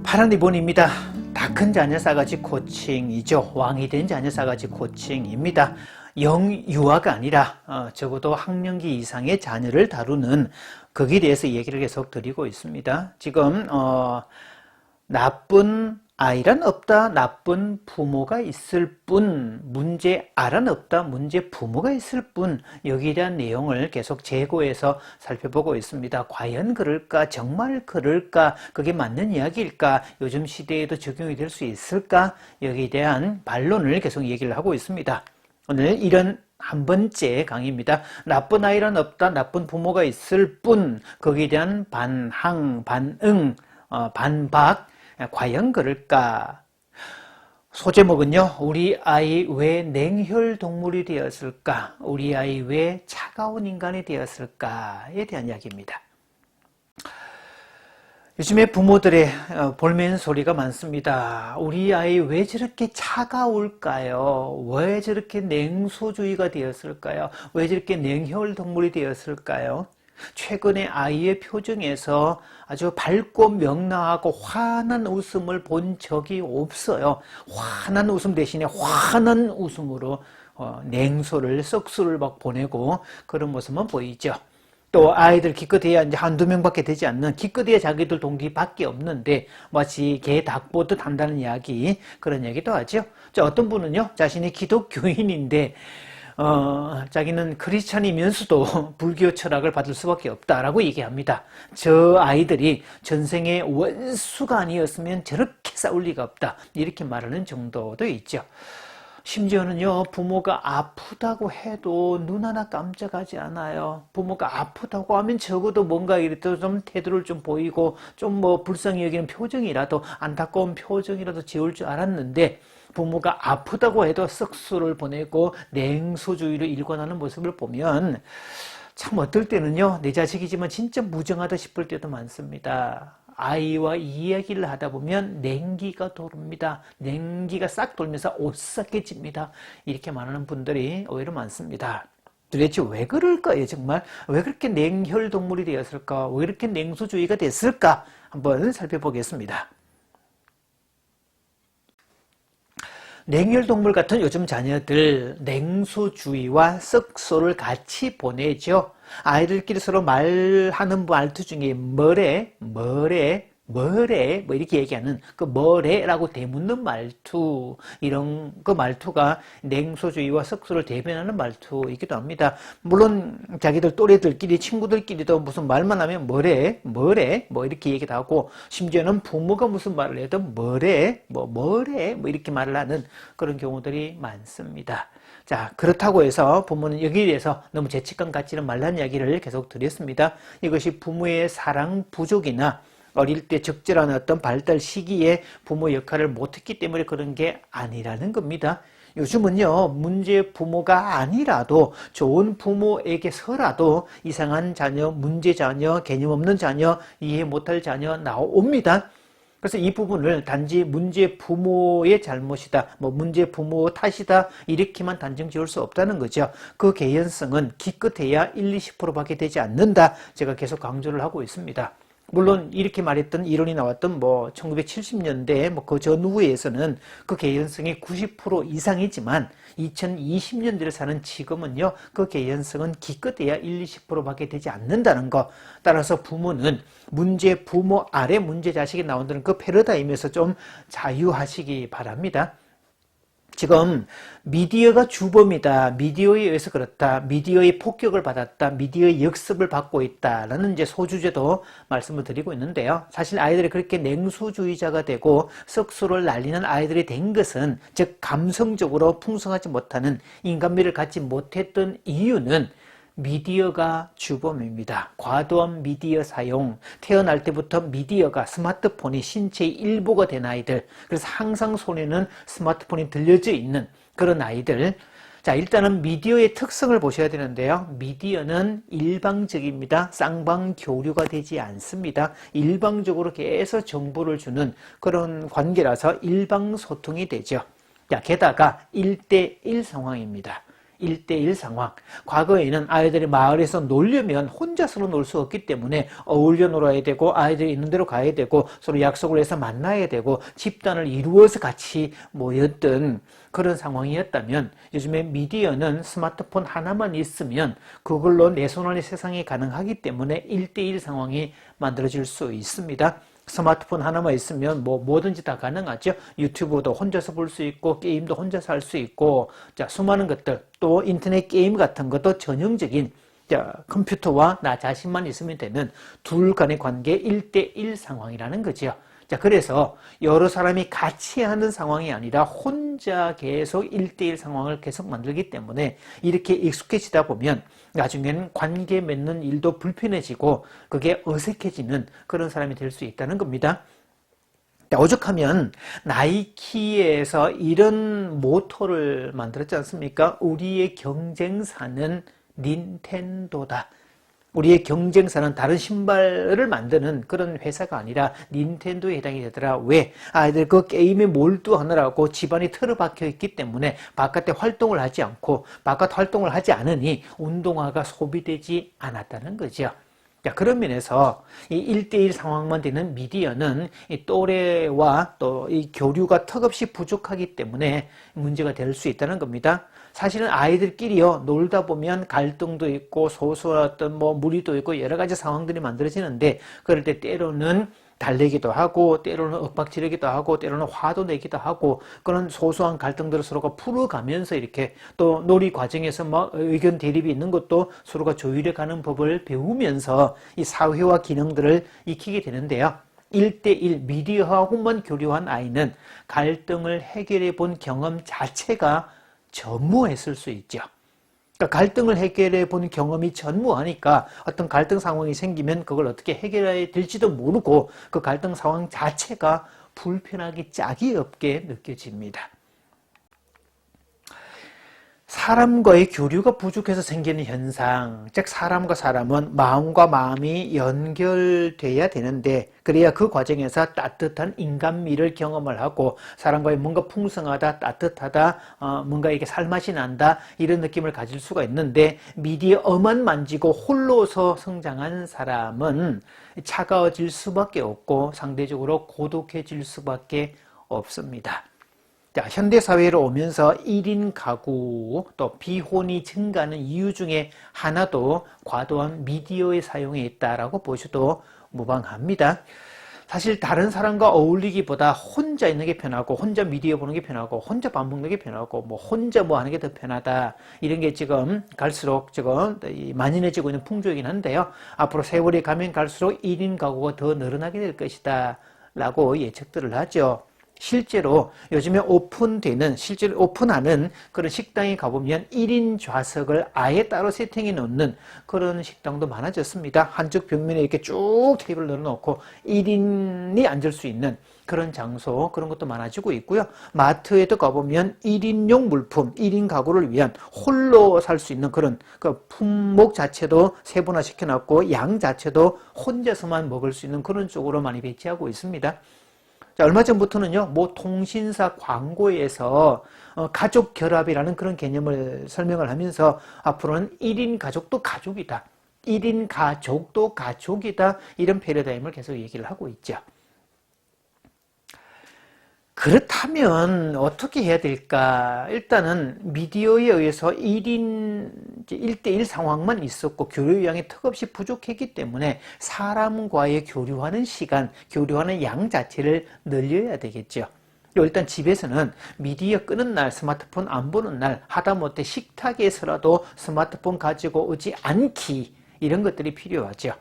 파란 리본입니다. 다 큰 자녀 싸가지 코칭이죠. 왕이 된 자녀 싸가지 코칭입니다. 영유아가 아니라 적어도 학령기 이상의 자녀를 다루는 거기에 대해서 얘기를 계속 드리고 있습니다. 지금 나쁜 아이란 없다. 나쁜 부모가 있을 뿐. 문제 아란 없다. 문제 부모가 있을 뿐. 여기에 대한 내용을 계속 재고해서 살펴보고 있습니다. 과연 그럴까? 정말 그럴까? 그게 맞는 이야기일까? 요즘 시대에도 적용이 될 수 있을까? 여기에 대한 반론을 계속 얘기를 하고 있습니다. 오늘 이런 한 번째 강의입니다. 나쁜 아이란 없다. 나쁜 부모가 있을 뿐. 거기에 대한 반항, 반응, 반박. 과연 그럴까? 소제목은요, 우리 아이 왜 냉혈 동물이 되었을까? 우리 아이 왜 차가운 인간이 되었을까에 대한 이야기입니다. 요즘에 부모들의 볼멘 소리가 많습니다. 우리 아이 왜 저렇게 차가울까요? 왜 저렇게 냉소주의가 되었을까요? 왜 저렇게 냉혈 동물이 되었을까요? 최근에 아이의 표정에서 아주 밝고 명랑하고 환한 웃음을 본 적이 없어요. 환한 웃음 대신에 환한 웃음으로 냉소를, 썩수를 막 보내고 그런 모습만 보이죠. 또 아이들 기껏해야 이제 한두 명밖에 되지 않는, 기껏해야 자기들 동기밖에 없는데 마치 개 닭 보듯 한다는 이야기, 그런 얘기도 하죠. 어떤 분은요, 자신이 기독교인인데 자기는 크리스찬이면서도 불교 철학을 받을 수밖에 없다라고 얘기합니다. 저 아이들이 전생의 원수가 아니었으면 저렇게 싸울 리가 없다. 이렇게 말하는 정도도 있죠. 심지어는요, 부모가 아프다고 해도 눈 하나 깜짝하지 않아요. 부모가 아프다고 하면 적어도 뭔가 이래도 좀 태도를 좀 보이고 좀 불쌍히 여기는 표정이라도, 안타까운 표정이라도 지을 줄 알았는데 부모가 아프다고 해도 썩수를 보내고 냉소주의를 일관하는 모습을 보면 참 어떨 때는요, 내 자식이지만 진짜 무정하다 싶을 때도 많습니다. 아이와 이야기를 하다 보면 냉기가 도릅니다. 냉기가 싹 돌면서 오싹해집니다. 이렇게 말하는 분들이 오히려 많습니다. 도대체 왜 그럴까요? 정말 왜 그렇게 냉혈 동물이 되었을까? 왜 이렇게 냉소주의가 됐을까? 한번 살펴보겠습니다. 냉혈동물 같은 요즘 자녀들 냉소주의와 썩소를 같이 보내죠. 아이들끼리 서로 말하는 말투 중에 뭐래 뭐 이렇게 얘기하는 그 뭐래라고 대묻는 말투, 이런 그 말투가 냉소주의와 썩소를 대변하는 말투이기도 합니다. 물론 자기들 또래들끼리, 친구들끼리도 무슨 말만 하면 뭐래 뭐 이렇게 얘기도 하고, 심지어는 부모가 무슨 말을 해도 뭐래 뭐 이렇게 말을 하는 그런 경우들이 많습니다. 자, 그렇다고 해서 부모는 여기에 대해서 너무 죄책감 갖지는 말라는 이야기를 계속 드렸습니다. 이것이 부모의 사랑 부족이나 어릴 때 적절한 어떤 발달 시기에 부모 역할을 못했기 때문에 그런 게 아니라는 겁니다. 요즘은요, 문제 부모가 아니라도 좋은 부모에게서라도 이상한 자녀, 문제 자녀, 개념 없는 자녀, 이해 못할 자녀 나옵니다. 그래서 이 부분을 단지 문제 부모의 잘못이다, 문제 부모 탓이다, 이렇게만 단정 지을 수 없다는 거죠. 그 개연성은 기껏해야 1, 20%밖에 되지 않는다. 제가 계속 강조를 하고 있습니다. 물론 이렇게 말했던 이론이 나왔던 1970년대 그 전후에서는 그 개연성이 90% 이상이지만 2020년대를 사는 지금은요, 그 개연성은 기껏해야 1, 20%밖에 되지 않는다는 거. 따라서 부모는 문제 부모 아래 문제 자식이 나온다는 그 패러다임에서 좀 자유하시기 바랍니다. 지금 미디어가 주범이다, 미디어에 의해서 그렇다, 미디어의 폭격을 받았다, 미디어의 역습을 받고 있다라는 이제 소주제도 말씀을 드리고 있는데요. 사실 아이들이 그렇게 냉소주의자가 되고 썩소를 날리는 아이들이 된 것은, 즉 감성적으로 풍성하지 못하는, 인간미를 갖지 못했던 이유는 미디어가 주범입니다. 과도한 미디어 사용, 태어날 때부터 미디어가, 스마트폰이 신체의 일부가 된 아이들, 그래서 항상 손에는 스마트폰이 들려져 있는 그런 아이들. 자, 일단은 미디어의 특성을 보셔야 되는데요. 미디어는 일방적입니다. 쌍방교류가 되지 않습니다. 일방적으로 계속 정보를 주는 그런 관계라서 일방소통이 되죠. 자, 게다가 1대1 상황입니다. 1대1 상황. 과거에는 아이들이 마을에서 놀려면 혼자서는 놀 수 없기 때문에 어울려 놀아야 되고 아이들이 있는 대로 가야 되고 서로 약속을 해서 만나야 되고 집단을 이루어서 같이 모였던 그런 상황이었다면 요즘에 미디어는 스마트폰 하나만 있으면 그걸로 내 손 안에 세상이 가능하기 때문에 1대1 상황이 만들어질 수 있습니다. 스마트폰 하나만 있으면 뭐든지 다 가능하죠. 유튜브도 혼자서 볼 수 있고 게임도 혼자서 할 수 있고 자 수많은 것들 또 인터넷 게임 같은 것도 전형적인 자 컴퓨터와 나 자신만 있으면 되는 둘 간의 관계 1대1 상황이라는 거죠. 자 그래서 여러 사람이 같이 하는 상황이 아니라 혼자 계속 1대1 상황을 계속 만들기 때문에 이렇게 익숙해지다 보면 나중에는 관계 맺는 일도 불편해지고 그게 어색해지는 그런 사람이 될 수 있다는 겁니다. 오죽하면 나이키에서 이런 모토를 만들었지 않습니까? 우리의 경쟁사는 닌텐도다. 우리의 경쟁사는 다른 신발을 만드는 그런 회사가 아니라 닌텐도에 해당이 되더라. 왜? 아이들 그 게임에 몰두하느라고 집안이 틀어박혀 있기 때문에 바깥에 활동을 하지 않고 바깥 활동을 하지 않으니 운동화가 소비되지 않았다는 거죠. 자, 그런 면에서 이 1대1 상황만 되는 미디어는 이 또래와 또 이 교류가 턱없이 부족하기 때문에 문제가 될 수 있다는 겁니다. 사실은 아이들끼리요, 놀다 보면 갈등도 있고 소소한 어떤 무리도 있고 여러 가지 상황들이 만들어지는데 그럴 때 때로는 달래기도 하고 때로는 윽박지르기도 하고 때로는 화도 내기도 하고 그런 소소한 갈등들을 서로가 풀어가면서 이렇게 또 놀이 과정에서 의견 대립이 있는 것도 서로가 조율해가는 법을 배우면서 이 사회화 기능들을 익히게 되는데요. 1대1 미디어하고만 교류한 아이는 갈등을 해결해 본 경험 자체가 전무했을 수 있죠. 그러니까 갈등을 해결해 본 경험이 전무하니까 어떤 갈등 상황이 생기면 그걸 어떻게 해결해야 될지도 모르고 그 갈등 상황 자체가 불편하기 짝이 없게 느껴집니다. 사람과의 교류가 부족해서 생기는 현상, 즉 사람과 사람은 마음과 마음이 연결돼야 되는데 그래야 그 과정에서 따뜻한 인간미를 경험을 하고 사람과의 뭔가 풍성하다, 따뜻하다, 뭔가 이게 살맛이 난다 이런 느낌을 가질 수가 있는데 미디어만 만지고 홀로서 성장한 사람은 차가워질 수밖에 없고 상대적으로 고독해질 수밖에 없습니다. 자, 현대사회로 오면서 1인 가구 또 비혼이 증가하는 이유 중에 하나도 과도한 미디어의 사용에 있다라고 보셔도 무방합니다. 사실 다른 사람과 어울리기보다 혼자 있는 게 편하고 혼자 미디어 보는 게 편하고 혼자 밥 먹는 게 편하고 혼자 하는 게 더 편하다 이런 게 지금 갈수록 지금 만연해지고 있는 풍조이긴 한데요. 앞으로 세월이 가면 갈수록 1인 가구가 더 늘어나게 될 것이다 라고 예측들을 하죠. 실제로 요즘에 실제로 오픈하는 그런 식당에 가보면 1인 좌석을 아예 따로 세팅해 놓는 그런 식당도 많아졌습니다. 한쪽 벽면에 이렇게 쭉 테이블을 넣어놓고 1인이 앉을 수 있는 그런 장소, 그런 것도 많아지고 있고요. 마트에도 가보면 1인용 물품, 1인 가구를 위한 홀로 살 수 있는 그런 그 품목 자체도 세분화 시켜놨고 양 자체도 혼자서만 먹을 수 있는 그런 쪽으로 많이 배치하고 있습니다. 자, 얼마 전부터는요, 통신사 광고에서 가족 결합이라는 그런 개념을 설명을 하면서 앞으로는 1인 가족도 가족이다. 1인 가족도 가족이다. 이런 패러다임을 계속 얘기를 하고 있죠. 그렇다면 어떻게 해야 될까? 일단은 미디어에 의해서 1대1 상황만 있었고 교류 양이 턱없이 부족했기 때문에 사람과의 교류하는 시간, 교류하는 양 자체를 늘려야 되겠죠. 일단 집에서는 미디어 끄는 날, 스마트폰 안 보는 날, 하다못해 식탁에서라도 스마트폰 가지고 오지 않기 이런 것들이 필요하죠.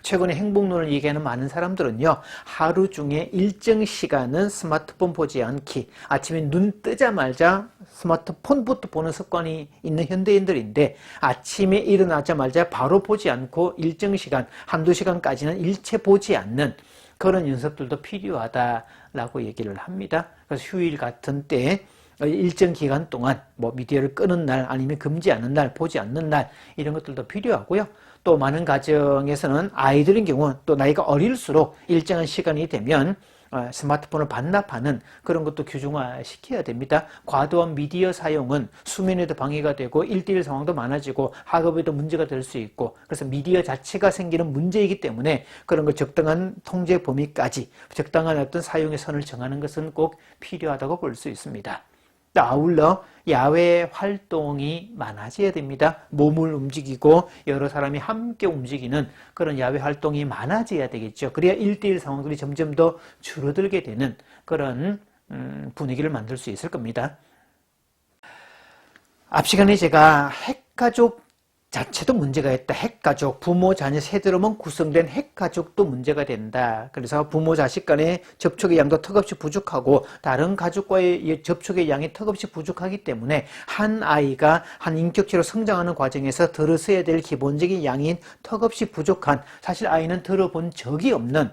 최근에 행복론을 얘기하는 많은 사람들은요, 하루 중에 일정 시간은 스마트폰 보지 않기, 아침에 눈 뜨자마자 스마트폰부터 보는 습관이 있는 현대인들인데 아침에 일어나자마자 바로 보지 않고 일정 시간, 한두 시간까지는 일체 보지 않는 그런 연습들도 필요하다라고 얘기를 합니다. 그래서 휴일 같은 때 일정 기간 동안 미디어를 끄는 날 아니면 금지하는 날, 보지 않는 날 이런 것들도 필요하고요. 또 많은 가정에서는 아이들인 경우 또 나이가 어릴수록 일정한 시간이 되면 스마트폰을 반납하는 그런 것도 규정화시켜야 됩니다. 과도한 미디어 사용은 수면에도 방해가 되고 1대1 상황도 많아지고 학업에도 문제가 될 수 있고, 그래서 미디어 자체가 생기는 문제이기 때문에 그런 걸 적당한 통제 범위까지 적당한 어떤 사용의 선을 정하는 것은 꼭 필요하다고 볼 수 있습니다. 아울러 야외 활동이 많아져야 됩니다. 몸을 움직이고 여러 사람이 함께 움직이는 그런 야외 활동이 많아져야 되겠죠. 그래야 1대1 상황들이 점점 더 줄어들게 되는 그런 분위기를 만들 수 있을 겁니다. 앞 시간에 제가 핵가족 자체도 문제가 있다. 핵가족, 부모, 자녀, 세대로만 구성된 핵가족도 문제가 된다. 그래서 부모, 자식 간의 접촉의 양도 턱없이 부족하고 다른 가족과의 접촉의 양이 턱없이 부족하기 때문에 한 아이가 한 인격체로 성장하는 과정에서 들어서야 될 기본적인 양인 턱없이 부족한, 사실 아이는 들어본 적이 없는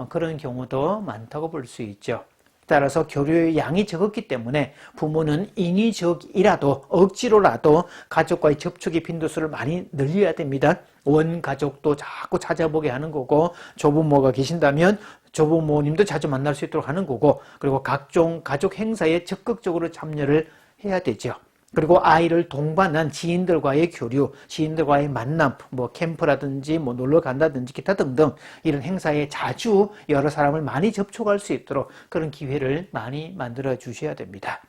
그런 경우도 많다고 볼 수 있죠. 따라서 교류의 양이 적었기 때문에 부모는 인위적이라도 억지로라도 가족과의 접촉의 빈도수를 많이 늘려야 됩니다. 원가족도 자꾸 찾아보게 하는 거고, 조부모가 계신다면 조부모님도 자주 만날 수 있도록 하는 거고, 그리고 각종 가족 행사에 적극적으로 참여를 해야 되죠. 그리고 아이를 동반한 지인들과의 교류, 지인들과의 만남, 캠프라든지 놀러 간다든지 기타 등등 이런 행사에 자주 여러 사람을 많이 접촉할 수 있도록 그런 기회를 많이 만들어 주셔야 됩니다.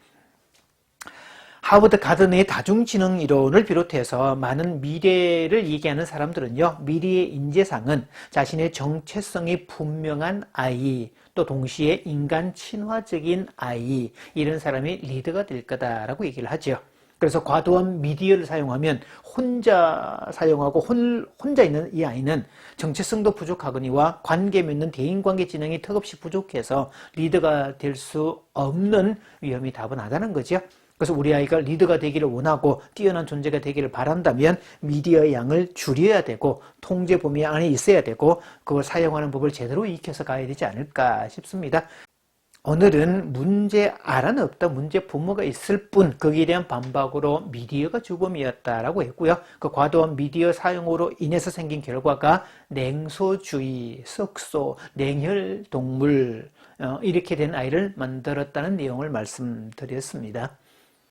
하버드 가든의 다중지능 이론을 비롯해서 많은 미래를 얘기하는 사람들은요, 미래의 인재상은 자신의 정체성이 분명한 아이, 또 동시에 인간 친화적인 아이, 이런 사람이 리더가 될 거다라고 얘기를 하죠. 그래서 과도한 미디어를 사용하면 혼자 사용하고 혼자 있는 이 아이는 정체성도 부족하거니와 관계 맺는 대인관계 지능이 턱없이 부족해서 리더가 될 수 없는 위험이 다분하다는 거죠. 그래서 우리 아이가 리더가 되기를 원하고 뛰어난 존재가 되기를 바란다면 미디어의 양을 줄여야 되고 통제 범위 안에 있어야 되고 그걸 사용하는 법을 제대로 익혀서 가야 되지 않을까 싶습니다. 오늘은 문제 알아는 없다, 문제 부모가 있을 뿐, 거기에 대한 반박으로 미디어가 주범이었다라고 했고요. 그 과도한 미디어 사용으로 인해서 생긴 결과가 냉소주의, 썩소, 냉혈동물, 이렇게 된 아이를 만들었다는 내용을 말씀드렸습니다.